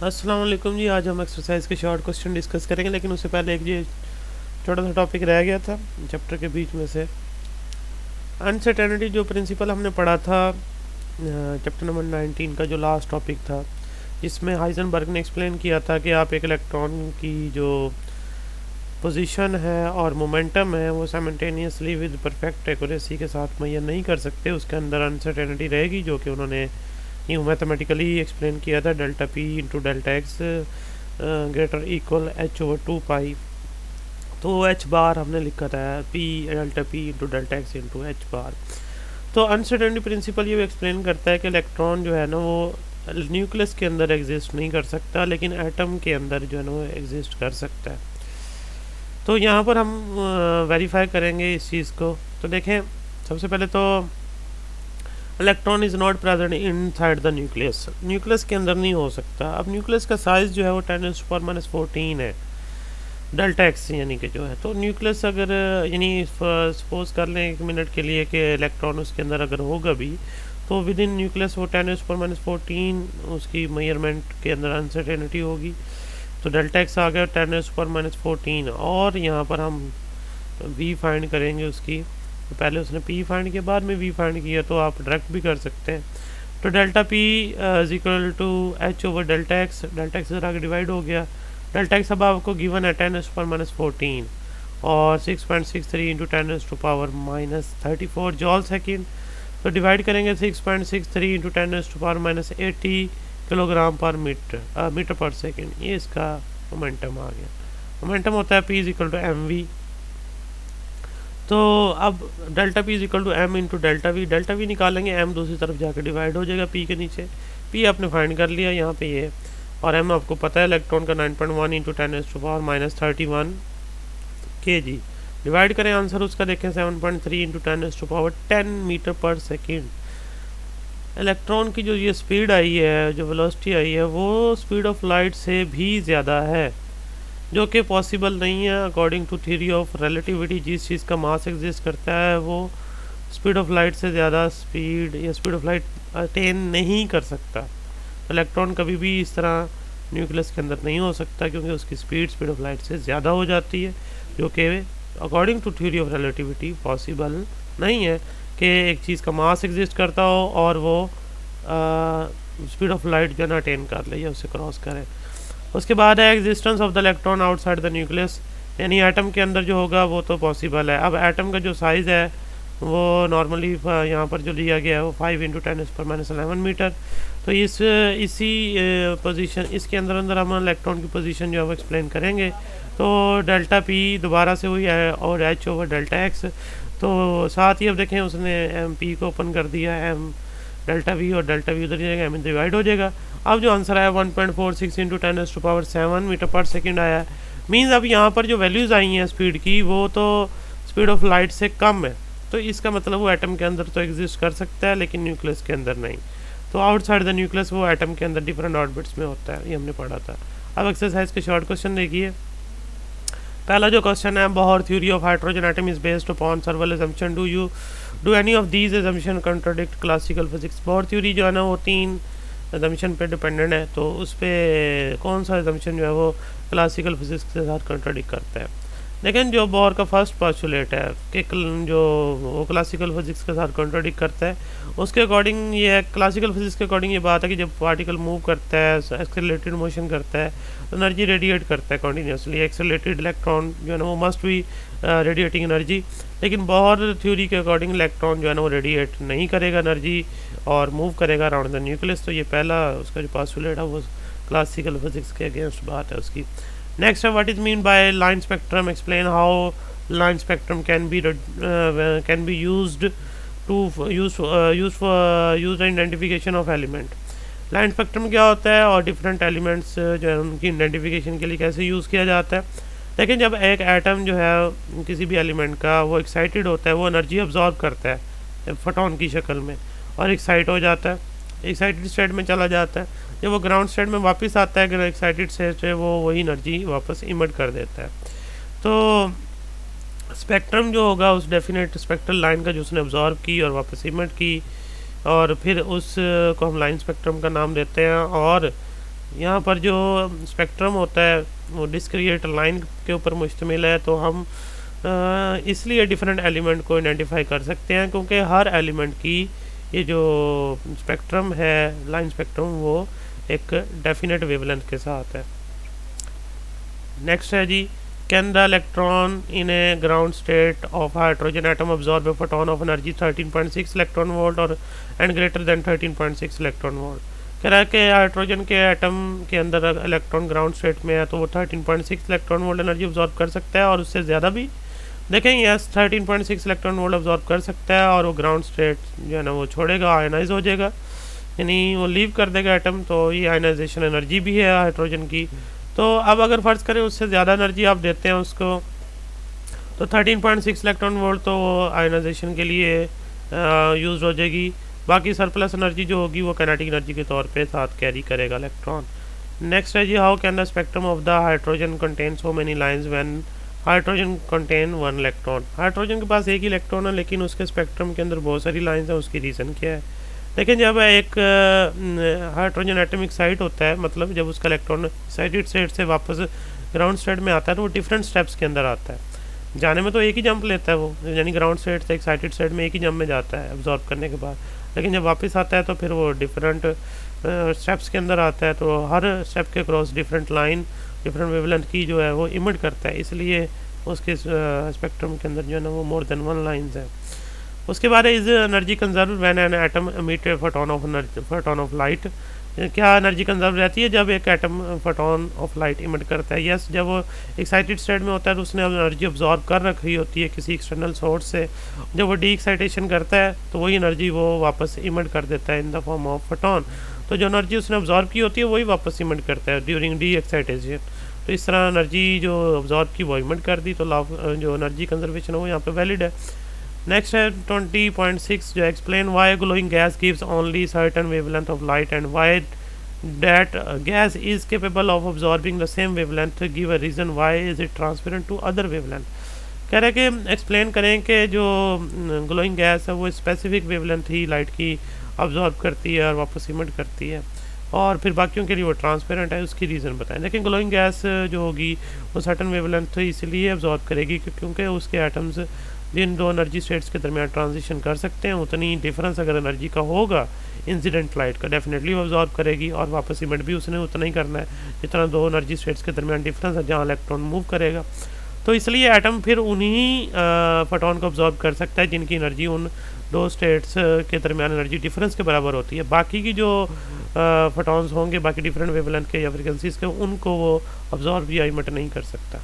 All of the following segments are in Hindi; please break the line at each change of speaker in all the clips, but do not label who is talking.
अस्सलाम वालेकुम जी। आज हम एक्सरसाइज के शॉर्ट क्वेश्चन डिस्कस करेंगे, लेकिन उससे पहले एक ये छोटा सा टॉपिक रह गया था चैप्टर के बीच में से। अनसर्टेनिटी जो प्रिंसिपल हमने पढ़ा था चैप्टर नंबर 19 का जो लास्ट टॉपिक था, जिसमें हाइजेनबर्ग ने एक्सप्लेन किया था कि आप एक इलेक्ट्रॉन की जो पोजीशन है और मोमेंटम है वो साइमल्टेनियसली विद परफेक्ट एक्यूरेसी के साथ मुहैया नहीं कर सकते, उसके अंदर अनसर्टेनिटी रहेगी, जो कि उन्होंने यूँ मैथमेटिकली एक्सप्लेन किया था। Delta P into delta X greater equal H over 2 pi. तो एच बार हमने लिखा था P delta P into delta X into H bar. तो अनसर्टेनिटी प्रिंसिपल ये एक्सप्लेन करता है कि इलेक्ट्रॉन जो है ना वो न्यूक्लियस के अंदर एग्जिस्ट नहीं कर सकता, लेकिन एटम के अंदर जो है ना वो एग्जिस्ट कर सकता है। तो यहाँ पर हम वेरीफाई करेंगे इस चीज़ को। तो देखें, सबसे पहले तो electron is not present inside the nucleus, nucleus के अंदर नहीं हो सकता। अब न्यूक्लियस का साइज़ जो है वो 10⁻⁻14 है, डेल्टा एक्स यानी कि जो है। तो न्यूक्लियस अगर यानी सपोज कर लें 1 मिनट के लिए कि इलेक्ट्रॉन उसके अंदर अगर होगा भी, तो विद इन न्यूक्लियस वो 10⁻⁻14 उसकी मेजरमेंट के अंदर अनसर्टेनिटी होगी। तो डेल्टा एक्स आ गया 10⁻⁻14, और यहाँ पर हम वी फाइंड करेंगे उसकी। तो पहले उसने पी फाइंड किया, बाद में वी फाइंड किया, तो आप डायरेक्ट भी कर सकते हैं। तो delta P is equal to H over delta X जरा आगे डिवाइड हो गया। डेल्टा एक्स अब आपको गिवन है 10⁻⁻14 और 6.63 इंटू 10⁻⁻34 जॉल सेकेंड। तो डिवाइड करेंगे 6.63 इंटू 10⁻⁻80 किलोग्राम पर मीटर पर सेकेंड। ये इसका मोमेंटम आ गया। मोमेंटम होता है P is equal to M V. तो अब delta P is equal to M into delta V निकालेंगे, एम दूसरी तरफ जाकर डिवाइड हो जाएगा पी के नीचे। पी आपने फाइंड कर लिया यहाँ पे ये, और एम आपको पता है इलेक्ट्रॉन का 9.1 इंटू 10⁻⁻31 kg। डिवाइड करें आंसर उसका, देखें 7.3 इंटू 10⁻10 मीटर पर सेकेंड। इलेक्ट्रॉन की जो ये स्पीड आई है, जो वेलोसिटी आई है, वो स्पीड ऑफ लाइट से भी ज़्यादा है, जो कि पॉसिबल नहीं है according to theory of relativity. जिस चीज़ का मास एग्जिस्ट करता है वो स्पीड ऑफ लाइट से ज़्यादा स्पीड या स्पीड ऑफ लाइट अटेन नहीं कर सकता। तो इलेक्ट्रॉन कभी भी इस तरह न्यूक्लियस के अंदर नहीं हो सकता, क्योंकि उसकी स्पीड ऑफ लाइट से ज़्यादा हो जाती है, जो कि according to theory of relativity possible नहीं है कि एक चीज़ का मास एग्जिस्ट करता हो और वो स्पीड ऑफ लाइट जो है ना अटेन कर ले या उसे क्रॉस करे। उसके बाद है existence of the electron outside the nucleus, यानी एटम के अंदर जो होगा वो तो पॉसिबल है। अब एटम का जो साइज़ है वो नॉर्मली यहाँ पर जो लिया गया है वो 5 इंटू 10⁻11 मीटर। तो इसी पोजीशन इसके अंदर हम इलेक्ट्रॉन की पोजीशन जो है वो एक्सप्लेन करेंगे। तो डेल्टा पी दोबारा से हुई है और एच ओवर डेल्टा एक्स। तो साथ ही अब देखें उसने एम पी को ओपन कर दिया, एम डेल्टा वी और डेल्टा वी उधर जाएगा, एम डिवाइड हो जाएगा। अब जो आंसर आया 1.46 इंटू 10⁻7 मीटर पर सेकेंड आया। मीन्स अब यहाँ पर जो वैल्यूज़ आई हैं स्पीड की, वो तो स्पीड ऑफ लाइट से कम है। तो इसका मतलब वो एटम के अंदर तो एग्जिस्ट कर सकता है, लेकिन न्यूक्लियस के अंदर नहीं। तो आउटसाइड द न्यूक्लियस वो एटम के अंदर डिफरेंट ऑर्बिट्स में होता है, ये हमने पढ़ा था। अब एक्सरसाइज के शॉर्ट क्वेश्चन देखिए। पहला जो क्वेश्चन है, Bohr theory of hydrogen atom is based upon सर्वल assumption, do any of these assumption contradict classical physics. Bohr theory जो है ना वो 3 असम्पशन पे डिपेंडेंट है, तो उस पर कौन सा असम्पशन जो है वो क्लासिकल फिजिक्स के साथ कंट्राडिक्ट करता है। लेकिन जो बोहर का फर्स्ट पोस्टुलेट है कि जो वो क्लासिकल फिजिक्स के साथ कंट्राडिक्ट करता है, उसके अकॉर्डिंग ये है, क्लासिकल फिजिक्स के अकॉर्डिंग ये बात है कि जब पार्टिकल मूव करता है, एक्सेलरेटेड मोशन करता है, तो एनर्जी रेडिएट करता है कॉन्टीन्यूसली। एक्सेलरेटेड इलेक्ट्रॉन जो है ना वो मस्ट भी रेडिएटिंग एनर्जी। लेकिन बोहर थ्योरी के अकॉर्डिंग इलेक्ट्रॉन जो है ना वो रेडिएट नहीं करेगा एनर्जी और मूव करेगा अराउंड द न्यूक्लियस। तो ये पहला उसका जो पोस्टुलेट है वो क्लासिकल फिजिक्स के अगेंस्ट बात है उसकी। नेक्स्ट है, what is mean by line spectrum, explain how line spectrum can be used identification of element. Line spectrum क्या होता है और डिफरेंट एलिमेंट्स जो है उनकी आइडेंटिफिकेशन के लिए कैसे यूज़ किया जाता है। लेकिन जब एक एटम जो है किसी भी एलिमेंट का वो एक्साइटेड होता है, वो एनर्जी अब्जॉर्ब करता है फोटोन की शक्ल में और एक्साइट हो जाता है, एक्साइटेड स्टेट में चला जाता है। जब वो ग्राउंड स्टेट में वापस आता है, एक्साइटेड स्टेट से वो वही एनर्जी वापस इमिट कर देता है। तो स्पेक्ट्रम जो होगा उस डेफिनेट स्पेक्ट्रल लाइन का जो उसने अब्जॉर्ब की और वापस इमिट की, और फिर उस को हम लाइन स्पेक्ट्रम का नाम देते हैं। और यहाँ पर जो स्पेक्ट्रम होता है वो डिस्क्रिएट लाइन के ऊपर मुश्तमिल है, तो हम इसलिए डिफरेंट एलिमेंट को आइडेंटिफाई कर सकते हैं क्योंकि हर एलिमेंट की ये जो स्पेक्ट्रम है, लाइन स्पेक्ट्रम, वो एक डेफिनेट वेवलेंथ के साथ है। नेक्स्ट है जी, can the electron in a ground state of hydrogen atom absorb a photon of energy 13.6 electron volt और and greater than 13.6 electron volt. कह रहा है कि हाइड्रोजन के एटम के अंदर इलेक्ट्रॉन ग्राउंड स्टेट में है तो वो 13.6 इलेक्ट्रॉन वोल्ट एनर्जी अब्जॉर्ब कर सकता है, और उससे ज़्यादा भी देखें, यस 13.6 इलेक्ट्रॉन वोल्ट अब्जॉर्ब कर सकता है, और वो ग्राउंड स्टेट जो है ना वो छोड़ेगा, आयनाइज हो जाएगा, यानी वो लीव कर देगा एटम। तो ये आयनाइजेशन एनर्जी भी है हाइड्रोजन की। तो अब अगर फ़र्ज़ करें उससे ज़्यादा एनर्जी आप देते हैं उसको, तो 13.6 इलेक्ट्रॉन वोल्ट तो आयनाइजेशन के लिए यूज़ हो जाएगी। बाकी सरप्लस एनर्जी जो होगी वो काइनेटिक एनर्जी के तौर पे साथ कैरी करेगा इलेक्ट्रॉन। नेक्स्ट है जी, how can the spectrum of the hydrogen contain so many lines when hydrogen contain one electron. Hydrogen के पास एक ही इलेक्ट्रॉन है लेकिन उसके स्पेक्ट्रम के अंदर बहुत सारी लाइंस हैं, उसकी रीज़न क्या है? लेकिन जब एक हाइड्रोजन एटॉमिक साइट होता है, मतलब जब उसका इलेक्ट्रॉन एक्साइटेड स्टेट से वापस ग्राउंड स्टेट में आता है तो वो डिफरेंट स्टेप्स के अंदर आता है। जाने में तो एक ही जंप लेता है वो, यानी ग्राउंड स्टेट से एक्साइटेड स्टेट में एक ही जंप में जाता है एब्जॉर्ब करने के बाद, लेकिन जब वापस आता है तो फिर वो डिफरेंट स्टेप्स के अंदर आता है, तो हर स्टेप के cross different line, different wavelength की जो है वो इमिट करता है, इसलिए उसके स्पेक्ट्रम के अंदर जो है ना वो मोर देन वन लाइन्स है। उसके बाद is energy conserve when an atom emit photon of light. क्या एनर्जी कंजर्व रहती है जब एक atom photon of light emit करता है? यस, जब वो एक्साइटेड स्टेट में होता है तो उसने एनर्जी अब्जॉर्ब कर रखी होती है किसी एक्सटर्नल सोर्स से। जब वो डी एक्साइटेशन करता है तो वही एनर्जी वो वापस इमिट कर देता है in the form of photon. तो जो एनर्जी उसने अब्जॉर्ब की होती है वही वापस इमिट करता है ड्यूरिंग डी एक्साइटेशन। तो इस तरह एनर्जी जो अब्जॉर्ब की वो इमिट कर दी, तो जो एनर्जी कंजर्वेशन है वो यहाँ पे वैलिड है। नेक्स्ट है 20.6 जो explain why glowing gas gives only certain wavelength of light and why that gas is capable of absorbing the same wavelength, give a reason why is it transparent to other wavelength. कह रहे हैं कि एक्सप्लेन करें कि जो ग्लोइंग गैस है वो स्पेसिफिक वेवलेंथ ही लाइट की अब्जॉर्ब करती है और वापस इमिट करती है, और फिर बाकियों के लिए वो ट्रांसपेरेंट है, उसकी रीज़न बताएं। लेकिन ग्लोइंग गैस जो होगी वो सर्टन वेवलेंथ इसलिए अब्जॉर्ब करेगी क्योंकि उसके एटम्स जिन दो एनर्जी स्टेट्स के दरमियान ट्रांजिशन कर सकते हैं, उतनी डिफरेंस अगर एनर्जी का होगा इंसिडेंट लाइट का, डेफिनेटली वो अब्जॉर्ब करेगी, और वापस इमिट भी उसने उतना ही करना है जितना दो एनर्जी स्टेट्स के दरमियान डिफरेंस है जहाँ इलेक्ट्रॉन मूव करेगा। तो इसलिए एटम फिर उन्हीं फोटोन को अब्जॉर्ब कर सकता है जिनकी एनर्जी उन दो स्टेट्स के दरमियान एनर्जी डिफरेंस के बराबर होती है। बाकी की जो फोटॉन्स होंगे बाकी डिफरेंट वेवलेंथ के या फ्रिक्वेंसीज के, उनको वो अब्जॉर्ब या इमिट नहीं कर सकता।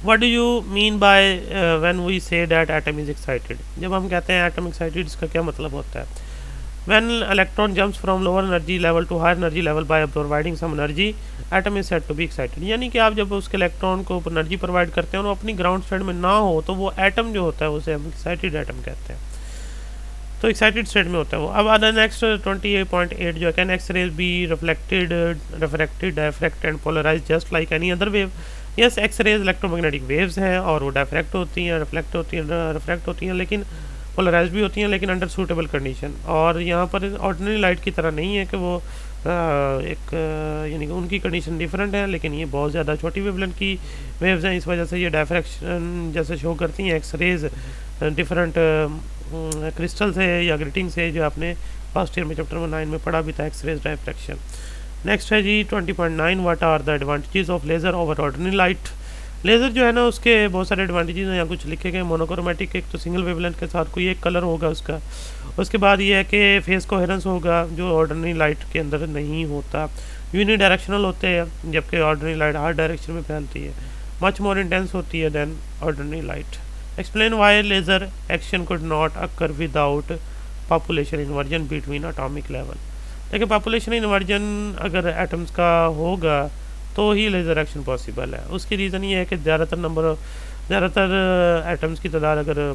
What do you mean by when we say that atom is excited? जब हम कहते हैं एटम एक्साइटेड, इसका क्या मतलब होता है? When electron jumps from lower energy level to higher energy level by providing some energy, atom is said to be excited. यानी कि आप जब उसके इलेक्ट्रॉन को एनर्जी प्रोवाइड करते हैं और वो अपनी ग्राउंड स्टेट में ना हो तो वो एटम जो होता है उसे हम एक्साइटेड एटम कहते हैं, तो एक्साइटेड स्टेट में होता है वो। अब अदर नेक्स्ट 28.8 जो है, can X rays be reflected diffract and polarise just like any other wave? Yes, X rays electromagnetic waves हैं और वो डायफ्रैक्ट होती हैं, रिफ्लेक्ट होती हैं, रिफ्रैक्ट होती हैं, लेकिन पोलराइज भी होती हैं, लेकिन अंडर सूटेबल कंडीशन। और यहाँ पर ऑर्डिनरी लाइट की तरह नहीं है कि वो यानी कि उनकी कंडीशन डिफरेंट है, लेकिन ये बहुत ज़्यादा छोटी वेवलेंथ की वेव्स हैं, इस वजह से ये डायफ्रैक्शन जैसे शो करती हैं एक्स रेज डिफरेंट क्रिस्टल से या ग्रिटिंग से, जो आपने फर्स्ट ईयर में चैप्टर 9 में पढ़ा भी था, एक्स रेज डायफ्रैक्शन। नेक्स्ट है G 20.9 what are the advantages of laser over ordinary light? Laser जो है ना उसके बहुत सारे एडवांटेजेस हैं, यहाँ कुछ लिखे गए। मोनोक्रोमेटिक, एक तो सिंगल वेवलेंथ के साथ कोई एक कलर होगा उसका। उसके बाद ये है कि फेस कोहेरेंस होगा जो ऑर्डिनरी लाइट के अंदर नहीं होता। यूनि डायरेक्शनल होते हैं जबकि ऑर्डिनरी लाइट हर डायरेक्शन में फैलती है। मच मोर इंटेंस होती है then ordinary light. Explain why laser action could not occur without population inversion between atomic level? देखिए, पॉपुलेशन इन्वर्जन अगर एटम्स का होगा तो ही लेज़र एक्शन पॉसिबल है। उसकी रीज़न ये है कि ज़्यादातर एटम्स की तादाद अगर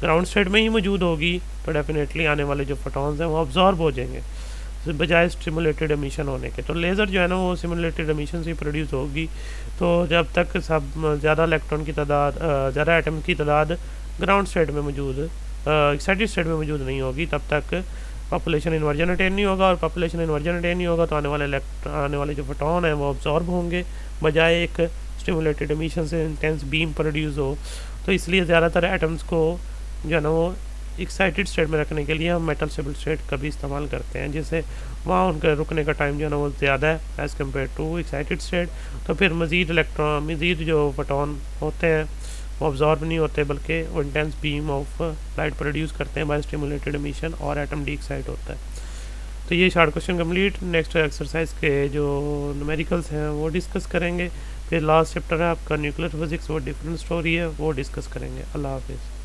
ग्राउंड स्टेट में ही मौजूद होगी तो डेफिनेटली आने वाले जो फोटॉन्स हैं वो अब्जॉर्ब हो जाएंगे बजाय स्टिमुलेटेड एमिशन होने के। तो लेज़र जो है ना वो स्टिमुलेटेड एमिशन से प्रोड्यूस होगी। तो जब तक सब ज़्यादा इलेक्ट्रॉन की तादाद, ज़्यादा एटम की तादाद ग्राउंड स्टेट में मौजूद, एक्साइटेड स्टेट में मौजूद नहीं होगी, तब तक पॉपुलेशन इन्वर्जन अटेन नहीं होगा, और पॉपुलेशन इन्वर्जन अटेन नहीं होगा तो आने वाले जो फोटोन हैं वो अब्जॉर्ब होंगे बजाय एक स्टिमुलेटेड एमिशन से इंटेंस बीम प्रोड्यूस हो। तो इसलिए ज़्यादातर एटम्स को जो है ना वो एक्साइटेड स्टेट में रखने के लिए हम मेटल स्टेबल स्टेट का भी इस्तेमाल करते हैं, जिससे वहाँ उनका रुकने का टाइम जो है ना वो ज़्यादा है as compare to excited state. तो फिर मज़ीद जो फोटोन होते हैं वो अब्जॉर्ब नहीं होते, बल्कि वो intense beam of light produce करते हैं बाय स्टिमुलेटेड एमिशन, और एटम डी एक्साइट होता है। तो ये short question complete. Next exercise के जो न्यूमेरिकल्स हैं वो डिस्कस करेंगे। फिर लास्ट चैप्टर है आपका न्यूक्लियर फिजिक्स, वो डिफरेंट स्टोरी है, वो डिस्कस करेंगे। अल्लाह हाफिज़।